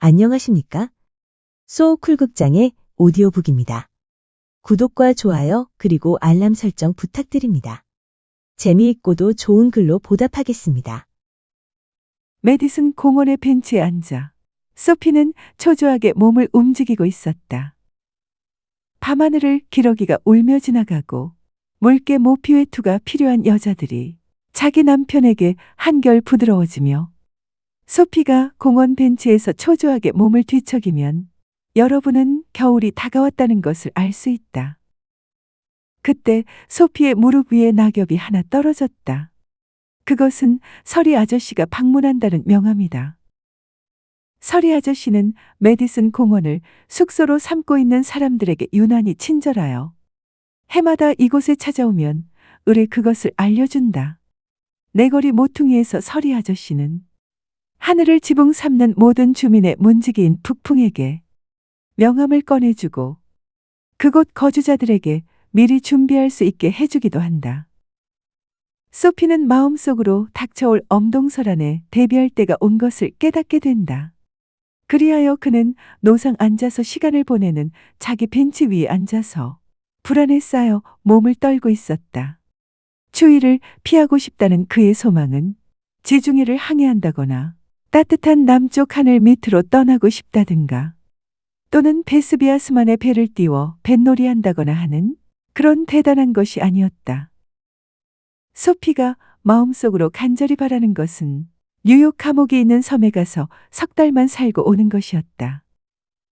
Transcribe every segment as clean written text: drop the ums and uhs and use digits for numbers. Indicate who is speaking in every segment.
Speaker 1: 안녕하십니까? 소쿨극장의 오디오북입니다. 구독과 좋아요 그리고 알람 설정 부탁드립니다. 재미있고도 좋은 글로 보답하겠습니다.
Speaker 2: 메디슨 공원의 벤치에 앉아 소피는 초조하게 몸을 움직이고 있었다. 밤하늘을 기러기가 울며 지나가고 물개 모피웨투가 필요한 여자들이 자기 남편에게 한결 부드러워지며 소피가 공원 벤치에서 초조하게 몸을 뒤척이면 여러분은 겨울이 다가왔다는 것을 알 수 있다. 그때 소피의 무릎 위에 낙엽이 하나 떨어졌다. 그것은 서리 아저씨가 방문한다는 명함이다. 서리 아저씨는 메디슨 공원을 숙소로 삼고 있는 사람들에게 유난히 친절하여 해마다 이곳에 찾아오면 의뢰 그것을 알려준다. 내거리 모퉁이에서 서리 아저씨는 하늘을 지붕 삼는 모든 주민의 문지기인 북풍에게 명함을 꺼내주고 그곳 거주자들에게 미리 준비할 수 있게 해주기도 한다. 소피는 마음속으로 닥쳐올 엄동설안에 대비할 때가 온 것을 깨닫게 된다. 그리하여 그는 노상 앉아서 시간을 보내는 자기 벤치 위에 앉아서 불안에 쌓여 몸을 떨고 있었다. 추위를 피하고 싶다는 그의 소망은 지중해를 항해한다거나 따뜻한 남쪽 하늘 밑으로 떠나고 싶다든가 또는 베스비아스만의 배를 띄워 뱃놀이 한다거나 하는 그런 대단한 것이 아니었다. 소피가 마음속으로 간절히 바라는 것은 뉴욕 감옥이 있는 섬에 가서 석 달만 살고 오는 것이었다.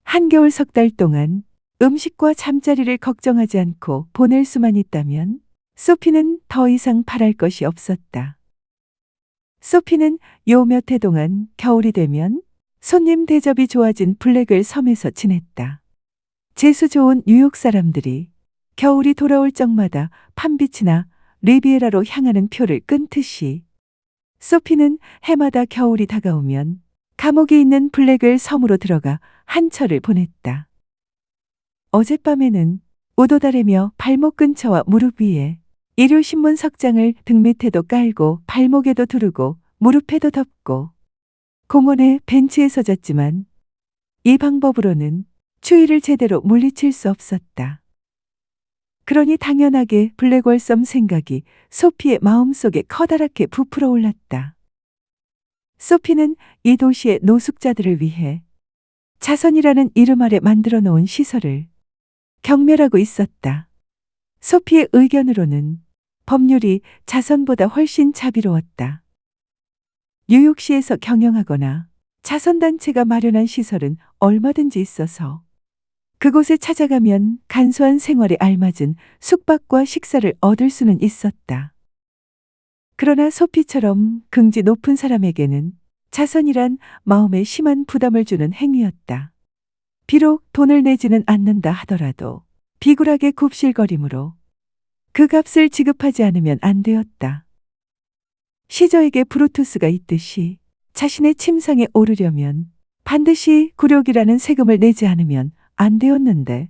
Speaker 2: 한겨울 석 달 동안 음식과 잠자리를 걱정하지 않고 보낼 수만 있다면 소피는 더 이상 바랄 것이 없었다. 소피는 요 몇 해 동안 겨울이 되면 손님 대접이 좋아진 블랙웰 섬에서 지냈다. 재수 좋은 뉴욕 사람들이 겨울이 돌아올 적마다 판비치나 리비에라로 향하는 표를 끊듯이 소피는 해마다 겨울이 다가오면 감옥이 있는 블랙웰 섬으로 들어가 한철을 보냈다. 어젯밤에는 우도다래며 발목 근처와 무릎 위에 일요신문 석장을 등 밑에도 깔고 발목에도 두르고 무릎에도 덮고 공원의 벤치에서 잤지만 이 방법으로는 추위를 제대로 물리칠 수 없었다. 그러니 당연하게 블랙월 섬 생각이 소피의 마음속에 커다랗게 부풀어 올랐다. 소피는 이 도시의 노숙자들을 위해 자선이라는 이름 아래 만들어 놓은 시설을 경멸하고 있었다. 소피의 의견으로는 법률이 자선보다 훨씬 자비로웠다. 뉴욕시에서 경영하거나 자선단체가 마련한 시설은 얼마든지 있어서 그곳에 찾아가면 간소한 생활에 알맞은 숙박과 식사를 얻을 수는 있었다. 그러나 소피처럼 긍지 높은 사람에게는 자선이란 마음에 심한 부담을 주는 행위였다. 비록 돈을 내지는 않는다 하더라도 비굴하게 굽실거림으로 그 값을 지급하지 않으면 안 되었다. 시저에게 브루투스가 있듯이 자신의 침상에 오르려면 반드시 굴욕이라는 세금을 내지 않으면 안 되었는데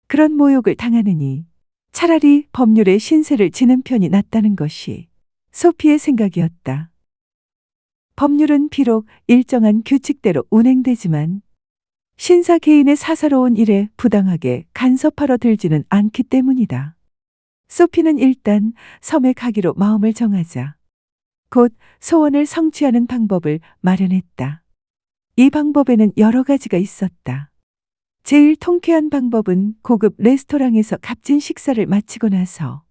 Speaker 2: 그런 모욕을 당하느니 차라리 법률의 신세를 지는 편이 낫다는 것이 소피의 생각이었다. 법률은 비록 일정한 규칙대로 운행되지만 신사 개인의 사사로운 일에 부당하게 간섭하러 들지는 않기 때문이다. 소피는 일단 섬에 가기로 마음을 정하자 곧 소원을 성취하는 방법을 마련했다. 이 방법에는 여러 가지가 있었다. 제일 통쾌한 방법은 고급 레스토랑에서 값진 식사를 마치고 나서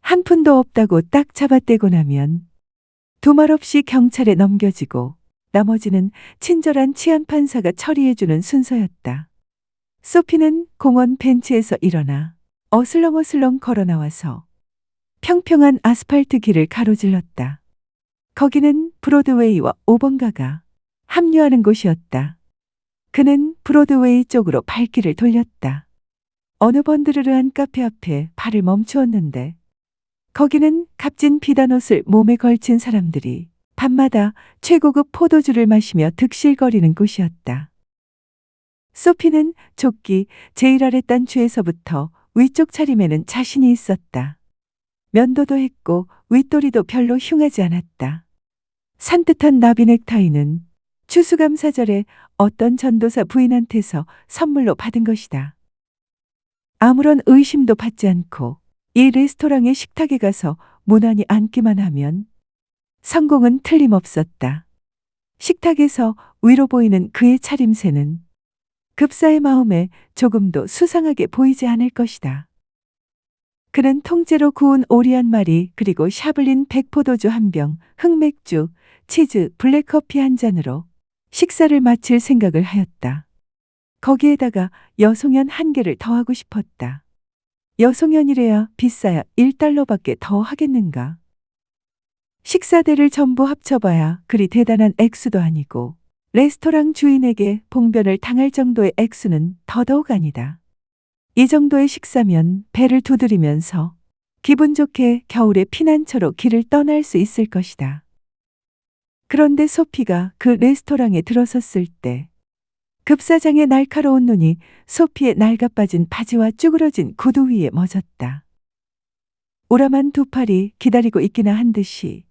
Speaker 2: 한 푼도 없다고 딱 잡아떼고 나면 두말 없이 경찰에 넘겨지고 나머지는 친절한 치안판사가 처리해주는 순서였다. 소피는 공원 벤치에서 일어나 어슬렁어슬렁 걸어 나와서 평평한 아스팔트 길을 가로질렀다. 거기는 브로드웨이와 5번가가 합류하는 곳이었다. 그는 브로드웨이 쪽으로 발길을 돌렸다. 어느 번드르르한 카페 앞에 발을 멈추었는데 거기는 값진 비단 옷을 몸에 걸친 사람들이 밤마다 최고급 포도주를 마시며 득실거리는 곳이었다. 소피는 조끼 제일 아래 단추에서부터 위쪽 차림에는 자신이 있었다. 면도도 했고 윗도리도 별로 흉하지 않았다. 산뜻한 나비 넥타이는 추수감사절에 어떤 전도사 부인한테서 선물로 받은 것이다. 아무런 의심도 받지 않고 이 레스토랑의 식탁에 가서 무난히 앉기만 하면 성공은 틀림없었다. 식탁에서 위로 보이는 그의 차림새는 급사의 마음에 조금도 수상하게 보이지 않을 것이다. 그는 통째로 구운 오리 한 마리, 그리고 샤블린 백포도주 한 병, 흑맥주, 치즈, 블랙커피 한 잔으로 식사를 마칠 생각을 하였다. 거기에다가 여송연 한 개를 더하고 싶었다. 여송연이래야 비싸야 1달러밖에 더 하겠는가. 식사대를 전부 합쳐봐야 그리 대단한 액수도 아니고 레스토랑 주인에게 봉변을 당할 정도의 액수는 더더욱 아니다. 이 정도의 식사면 배를 두드리면서 기분 좋게 겨울의 피난처로 길을 떠날 수 있을 것이다. 그런데 소피가 그 레스토랑에 들어섰을 때 급사장의 날카로운 눈이 소피의 낡아빠진 바지와 쭈그러진 구두 위에 멎었다. 오라만 두 팔이 기다리고 있기나 한 듯이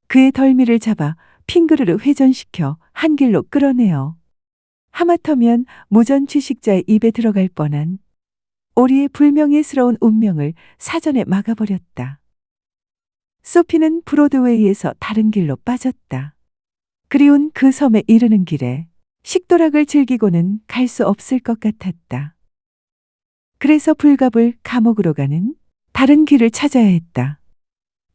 Speaker 2: 그의 덜미를 잡아 핑그르르 회전시켜 한 길로 끌어내어 하마터면 무전 취식자의 입에 들어갈 뻔한 오리의 불명예스러운 운명을 사전에 막아버렸다. 소피는 브로드웨이에서 다른 길로 빠졌다. 그리운 그 섬에 이르는 길에 식도락을 즐기고는 갈 수 없을 것 같았다. 그래서 불갑을 감옥으로 가는 다른 길을 찾아야 했다.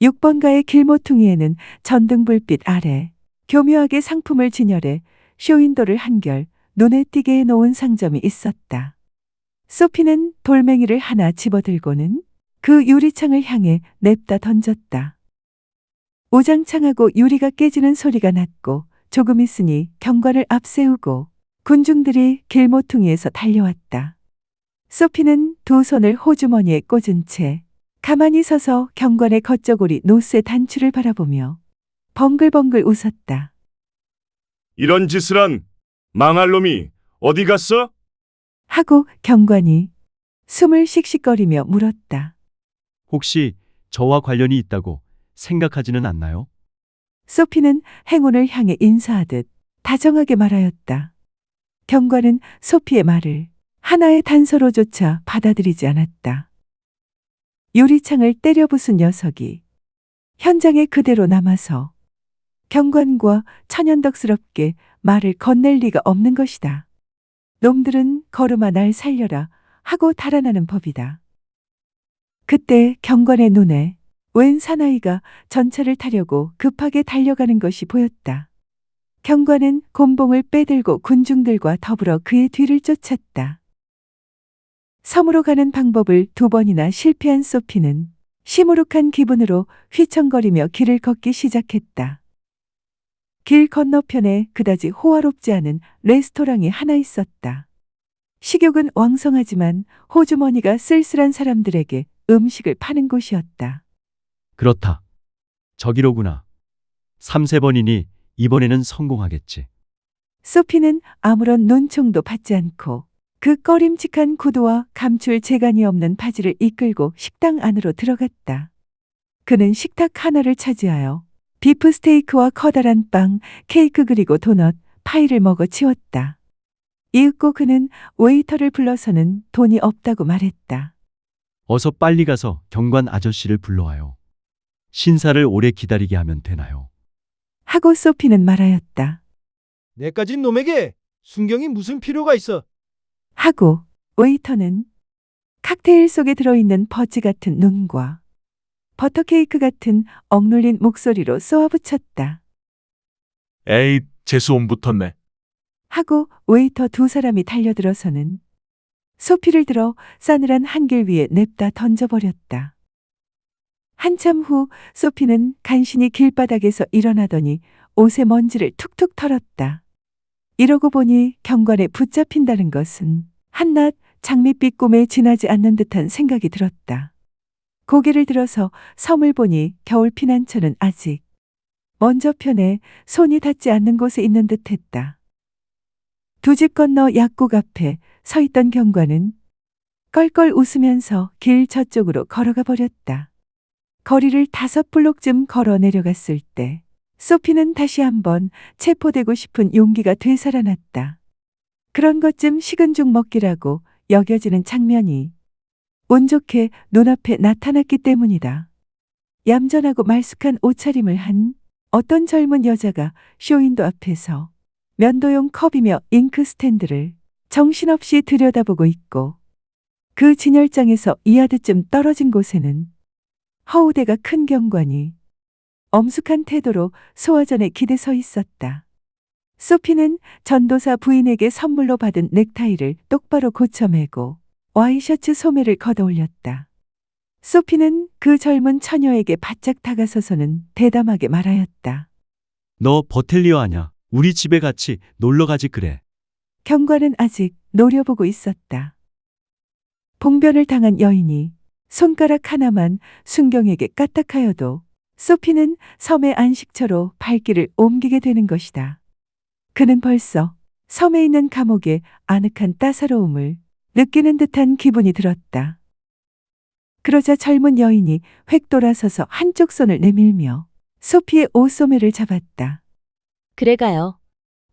Speaker 2: 6번가의 길모퉁이에는 전등불빛 아래 교묘하게 상품을 진열해 쇼윈도를 한결 눈에 띄게 해놓은 상점이 있었다. 소피는 돌멩이를 하나 집어들고는 그 유리창을 향해 냅다 던졌다. 우장창하고 유리가 깨지는 소리가 났고 조금 있으니 경관을 앞세우고 군중들이 길모퉁이에서 달려왔다. 소피는 두 손을 호주머니에 꽂은 채 가만히 서서 경관의 겉저고리 노쇠 단추를 바라보며 벙글벙글 웃었다.
Speaker 3: 이런 짓을 한 망할 놈이 어디 갔어?
Speaker 2: 하고 경관이 숨을 씩씩거리며 물었다.
Speaker 4: 혹시 저와 관련이 있다고 생각하지는 않나요?
Speaker 2: 소피는 행운을 향해 인사하듯 다정하게 말하였다. 경관은 소피의 말을 하나의 단서로조차 받아들이지 않았다. 유리창을 때려 부순 녀석이 현장에 그대로 남아서 경관과 천연덕스럽게 말을 건넬 리가 없는 것이다. 놈들은 걸음아 날 살려라 하고 달아나는 법이다. 그때 경관의 눈에 웬 사나이가 전차를 타려고 급하게 달려가는 것이 보였다. 경관은 곤봉을 빼들고 군중들과 더불어 그의 뒤를 쫓았다. 섬으로 가는 방법을 2번이나 실패한 소피는 시무룩한 기분으로 휘청거리며 길을 걷기 시작했다. 길 건너편에 그다지 호화롭지 않은 레스토랑이 하나 있었다. 식욕은 왕성하지만 호주머니가 쓸쓸한 사람들에게 음식을 파는 곳이었다.
Speaker 4: 그렇다. 저기로구나. 3, 4번이니 이번에는 성공하겠지.
Speaker 2: 소피는 아무런 눈총도 받지 않고 그 꺼림칙한 구두와 감출 재간이 없는 바지를 이끌고 식당 안으로 들어갔다. 그는 식탁 하나를 차지하여 비프 스테이크와 커다란 빵, 케이크 그리고 도넛, 파이를 먹어 치웠다. 이윽고 그는 웨이터를 불러서는 돈이 없다고 말했다.
Speaker 4: 어서 빨리 가서 경관 아저씨를 불러와요. 신사를 오래 기다리게 하면 되나요?
Speaker 2: 하고 소피는 말하였다.
Speaker 5: 내까진 놈에게 순경이 무슨 필요가 있어?
Speaker 2: 하고 웨이터는 칵테일 속에 들어있는 버즈 같은 눈과 버터케이크 같은 억눌린 목소리로 쏘아붙였다.
Speaker 3: 에이, 재수옴 붙었네.
Speaker 2: 하고 웨이터 2사람이 달려들어서는 소피를 들어 싸늘한 한길 위에 냅다 던져버렸다. 한참 후 소피는 간신히 길바닥에서 일어나더니 옷에 먼지를 툭툭 털었다. 이러고 보니 경관에 붙잡힌다는 것은 한낱 장밋빛 꿈에 지나지 않는 듯한 생각이 들었다. 고개를 들어서 섬을 보니 겨울 피난처는 아직 먼저 편에 손이 닿지 않는 곳에 있는 듯했다. 2집 건너 약국 앞에 서 있던 경관은 껄껄 웃으면서 길 저쪽으로 걸어가 버렸다. 거리를 5블록쯤 걸어 내려갔을 때 소피는 다시 한번 체포되고 싶은 용기가 되살아났다. 그런 것쯤 식은 죽 먹기라고 여겨지는 장면이 운 좋게 눈앞에 나타났기 때문이다. 얌전하고 말쑥한 옷차림을 한 어떤 젊은 여자가 쇼윈도 앞에서 면도용 컵이며 잉크 스탠드를 정신없이 들여다보고 있고, 그 진열장에서 2야드쯤 떨어진 곳에는 허우대가 큰 경관이 엄숙한 태도로 소화전에 기대 서 있었다. 소피는 전도사 부인에게 선물로 받은 넥타이를 똑바로 고쳐매고 와이셔츠 소매를 걷어올렸다. 소피는 그 젊은 처녀에게 바짝 다가서서는 대담하게 말하였다.
Speaker 4: 너 버텔리어 아냐? 우리 집에 같이 놀러 가지 그래.
Speaker 2: 경관은 아직 노려보고 있었다. 봉변을 당한 여인이 손가락 하나만 순경에게 까딱하여도 소피는 섬의 안식처로 발길을 옮기게 되는 것이다. 그는 벌써 섬에 있는 감옥의 아늑한 따사로움을 느끼는 듯한 기분이 들었다. 그러자 젊은 여인이 획 돌아서서 한쪽 손을 내밀며 소피의 옷소매를 잡았다.
Speaker 1: 그래가요.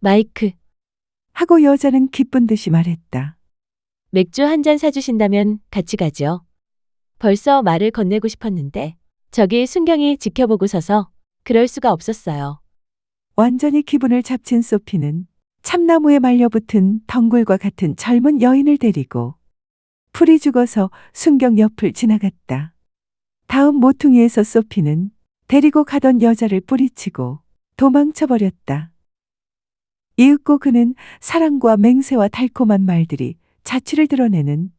Speaker 1: 마이크,
Speaker 2: 하고 여자는 기쁜 듯이 말했다.
Speaker 1: 맥주 한 잔 사주신다면 같이 가죠. 벌써 말을 건네고 싶었는데 저기 순경이 지켜보고 서서 그럴 수가 없었어요.
Speaker 2: 완전히 기분을 잡친 소피는 참나무에 말려붙은 덩굴과 같은 젊은 여인을 데리고 풀이 죽어서 순경 옆을 지나갔다. 다음 모퉁이에서 소피는 데리고 가던 여자를 뿌리치고 도망쳐버렸다. 이윽고 그는 사랑과 맹세와 달콤한 말들이 자취를 드러내는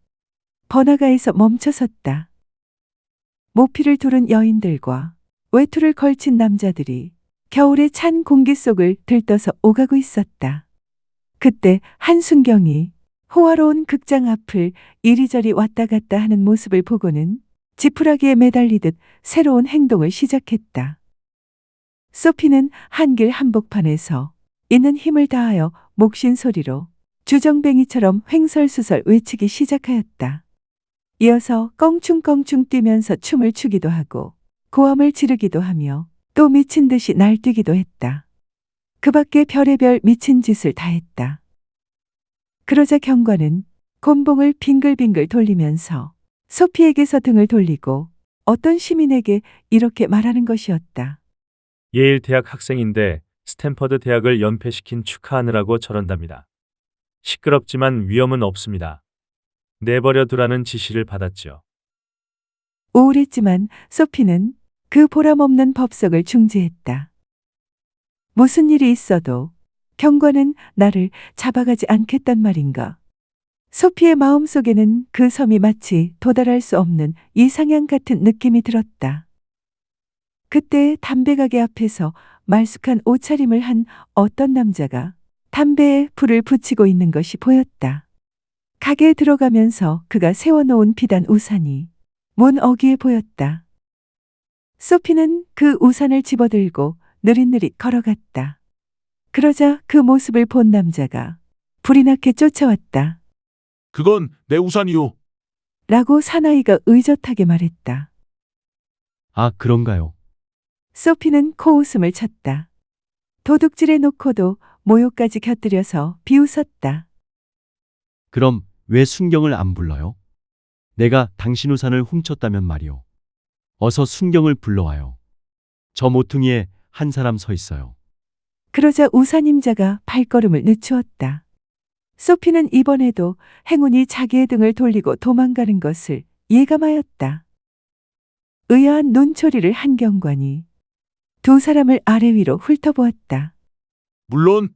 Speaker 2: 번화가에서 멈춰섰다. 모피를 두른 여인들과 외투를 걸친 남자들이 겨울의 찬 공기 속을 들떠서 오가고 있었다. 그때 한순경이 호화로운 극장 앞을 이리저리 왔다 갔다 하는 모습을 보고는 지푸라기에 매달리듯 새로운 행동을 시작했다. 소피는 한길 한복판에서 있는 힘을 다하여 목신 소리로 주정뱅이처럼 횡설수설 외치기 시작하였다. 이어서 껑충껑충 뛰면서 춤을 추기도 하고 고함을 지르기도 하며 또 미친 듯이 날뛰기도 했다. 그 밖에 별의별 미친 짓을 다 했다. 그러자 경관은 곤봉을 빙글빙글 돌리면서 소피에게서 등을 돌리고 어떤 시민에게 이렇게 말하는 것이었다.
Speaker 6: 예일 대학 학생인데 스탠퍼드 대학을 연패시킨 축하하느라고 저런답니다. 시끄럽지만 위험은 없습니다. 내버려 두라는 지시를 받았죠.
Speaker 2: 우울했지만 소피는 그 보람없는 법석을 중지했다. 무슨 일이 있어도 경관은 나를 잡아가지 않겠단 말인가. 소피의 마음속에는 그 섬이 마치 도달할 수 없는 이상향 같은 느낌이 들었다. 그때 담배가게 앞에서 말쑥한 옷차림을 한 어떤 남자가 담배에 불을 붙이고 있는 것이 보였다. 가게에 들어가면서 그가 세워놓은 비단 우산이 문 어귀에 보였다. 소피는 그 우산을 집어들고 느릿느릿 걸어갔다. 그러자 그 모습을 본 남자가 불이 나게 쫓아왔다.
Speaker 3: 그건 내 우산이요.
Speaker 2: 라고 사나이가 의젓하게 말했다.
Speaker 4: 아, 그런가요?
Speaker 2: 소피는 코웃음을 쳤다. 도둑질해 놓고도 모욕까지 곁들여서 비웃었다.
Speaker 4: 그럼 왜 순경을 안 불러요? 내가 당신 우산을 훔쳤다면 말이오. 어서 순경을 불러와요. 저 모퉁이에 한 사람 서 있어요.
Speaker 2: 그러자 우산임자가 발걸음을 늦추었다. 소피는 이번에도 행운이 자기의 등을 돌리고 도망가는 것을 예감하였다. 의아한 눈초리를 한 경관이 두 사람을 아래 위로 훑어보았다.
Speaker 3: 물론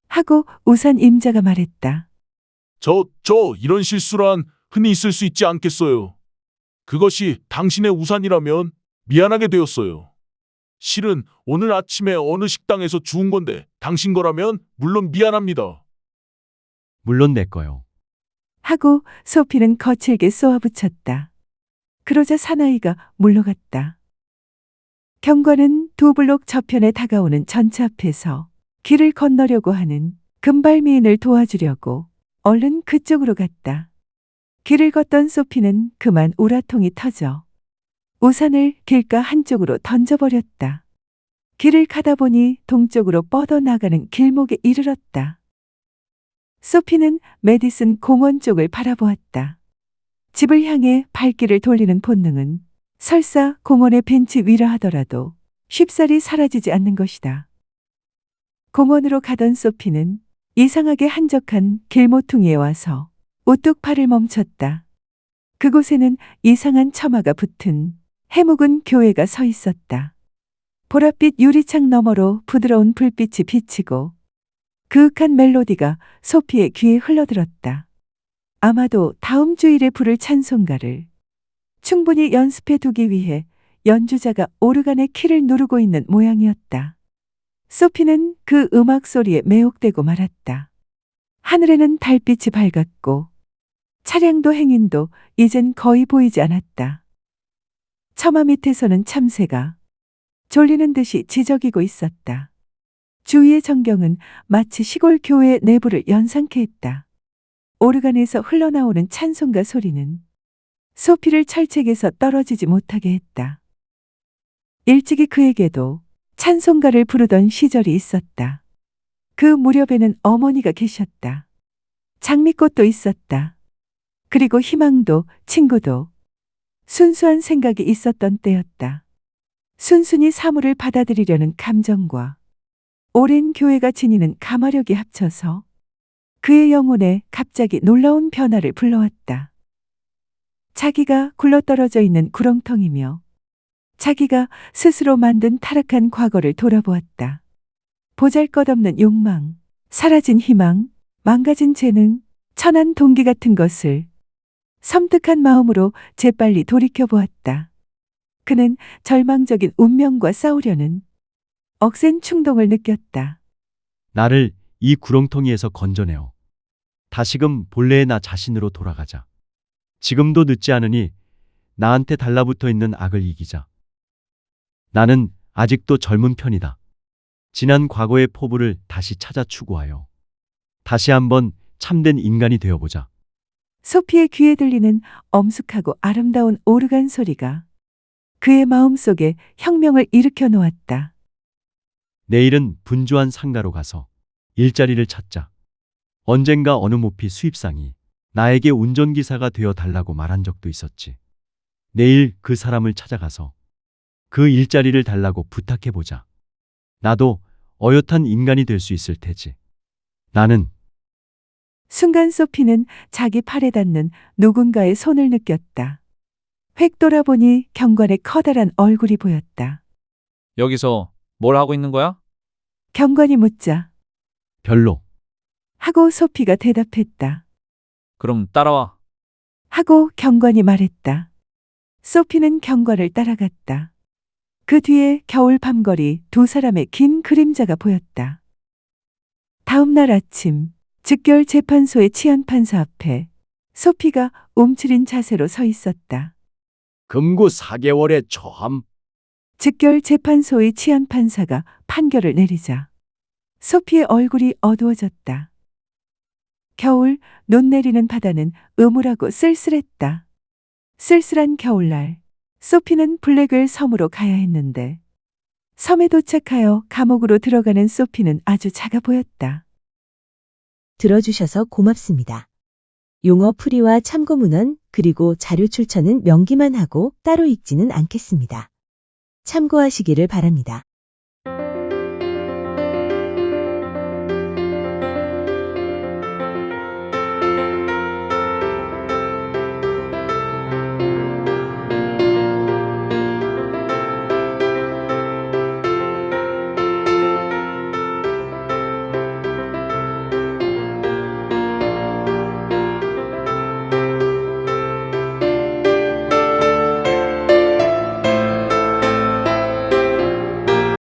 Speaker 2: 하고 우산임자가 말했다.
Speaker 3: 이런 실수란 흔히 있을 수 있지 않겠어요. 그것이 당신의 우산이라면 미안하게 되었어요. 실은 오늘 아침에 어느 식당에서 주운 건데 당신 거라면 물론 미안합니다.
Speaker 4: 물론 내 거요.
Speaker 2: 하고 소피는 거칠게 쏘아붙였다. 그러자 사나이가 물러갔다. 경관은 두 블록 저편에 다가오는 전차 앞에서 길을 건너려고 하는 금발미인을 도와주려고 얼른 그쪽으로 갔다. 길을 걷던 소피는 그만 우라통이 터져 우산을 길가 한쪽으로 던져버렸다. 길을 가다 보니 동쪽으로 뻗어나가는 길목에 이르렀다. 소피는 메디슨 공원 쪽을 바라보았다. 집을 향해 발길을 돌리는 본능은 설사 공원의 벤치 위라 하더라도 쉽사리 사라지지 않는 것이다. 공원으로 가던 소피는 이상하게 한적한 길모퉁이에 와서 우뚝 발을 멈췄다. 그곳에는 이상한 처마가 붙은 해묵은 교회가 서 있었다. 보랏빛 유리창 너머로 부드러운 불빛이 비치고 그윽한 멜로디가 소피의 귀에 흘러들었다. 아마도 다음 주일에 부를 찬송가를 충분히 연습해 두기 위해 연주자가 오르간의 키를 누르고 있는 모양이었다. 소피는 그 음악 소리에 매혹되고 말았다. 하늘에는 달빛이 밝았고 차량도 행인도 이젠 거의 보이지 않았다. 처마 밑에서는 참새가 졸리는 듯이 지저귀고 있었다. 주위의 전경은 마치 시골 교회의 내부를 연상케 했다. 오르간에서 흘러나오는 찬송가 소리는 소피를 철책에서 떨어지지 못하게 했다. 일찍이 그에게도 찬송가를 부르던 시절이 있었다. 그 무렵에는 어머니가 계셨다. 장미꽃도 있었다. 그리고 희망도 친구도 순수한 생각이 있었던 때였다. 순순히 사물을 받아들이려는 감정과 오랜 교회가 지니는 가마력이 합쳐서 그의 영혼에 갑자기 놀라운 변화를 불러왔다. 자기가 굴러떨어져 있는 구렁텅이며 자기가 스스로 만든 타락한 과거를 돌아보았다. 보잘것없는 욕망, 사라진 희망, 망가진 재능, 천한 동기 같은 것을 섬뜩한 마음으로 재빨리 돌이켜보았다. 그는 절망적인 운명과 싸우려는 억센 충동을 느꼈다.
Speaker 4: 나를 이 구렁텅이에서 건져내어. 다시금 본래의 나 자신으로 돌아가자. 지금도 늦지 않으니 나한테 달라붙어 있는 악을 이기자. 나는 아직도 젊은 편이다. 지난 과거의 포부를 다시 찾아 추구하여 다시 한번 참된 인간이 되어보자.
Speaker 2: 소피의 귀에 들리는 엄숙하고 아름다운 오르간 소리가 그의 마음속에 혁명을 일으켜 놓았다.
Speaker 4: 내일은 분주한 상가로 가서 일자리를 찾자. 언젠가 어느 모피 수입상이 나에게 운전기사가 되어 달라고 말한 적도 있었지. 내일 그 사람을 찾아가서 그 일자리를 달라고 부탁해보자. 나도 어엿한 인간이 될 수 있을 테지. 나는
Speaker 2: 순간 소피는 자기 팔에 닿는 누군가의 손을 느꼈다. 획 돌아보니 경관의 커다란 얼굴이 보였다.
Speaker 7: 여기서 뭘 하고 있는 거야?
Speaker 2: 경관이 묻자
Speaker 4: 별로.
Speaker 2: 하고 소피가 대답했다.
Speaker 7: 그럼 따라와.
Speaker 2: 하고 경관이 말했다. 소피는 경관을 따라갔다. 그 뒤에 겨울 밤거리 두 사람의 긴 그림자가 보였다. 다음 날 아침 즉결 재판소의 치안판사 앞에 소피가 움츠린 자세로 서 있었다.
Speaker 4: 금고 4개월의 처함.
Speaker 2: 즉결 재판소의 치안판사가 판결을 내리자 소피의 얼굴이 어두워졌다. 겨울 눈 내리는 바다는 음울하고 쓸쓸했다. 쓸쓸한 겨울날 소피는 블랙웰 섬으로 가야 했는데 섬에 도착하여 감옥으로 들어가는 소피는 아주 작아 보였다.
Speaker 1: 들어주셔서 고맙습니다. 용어 풀이와 참고 문헌 그리고 자료 출처는 명기만 하고 따로 읽지는 않겠습니다. 참고하시기를 바랍니다.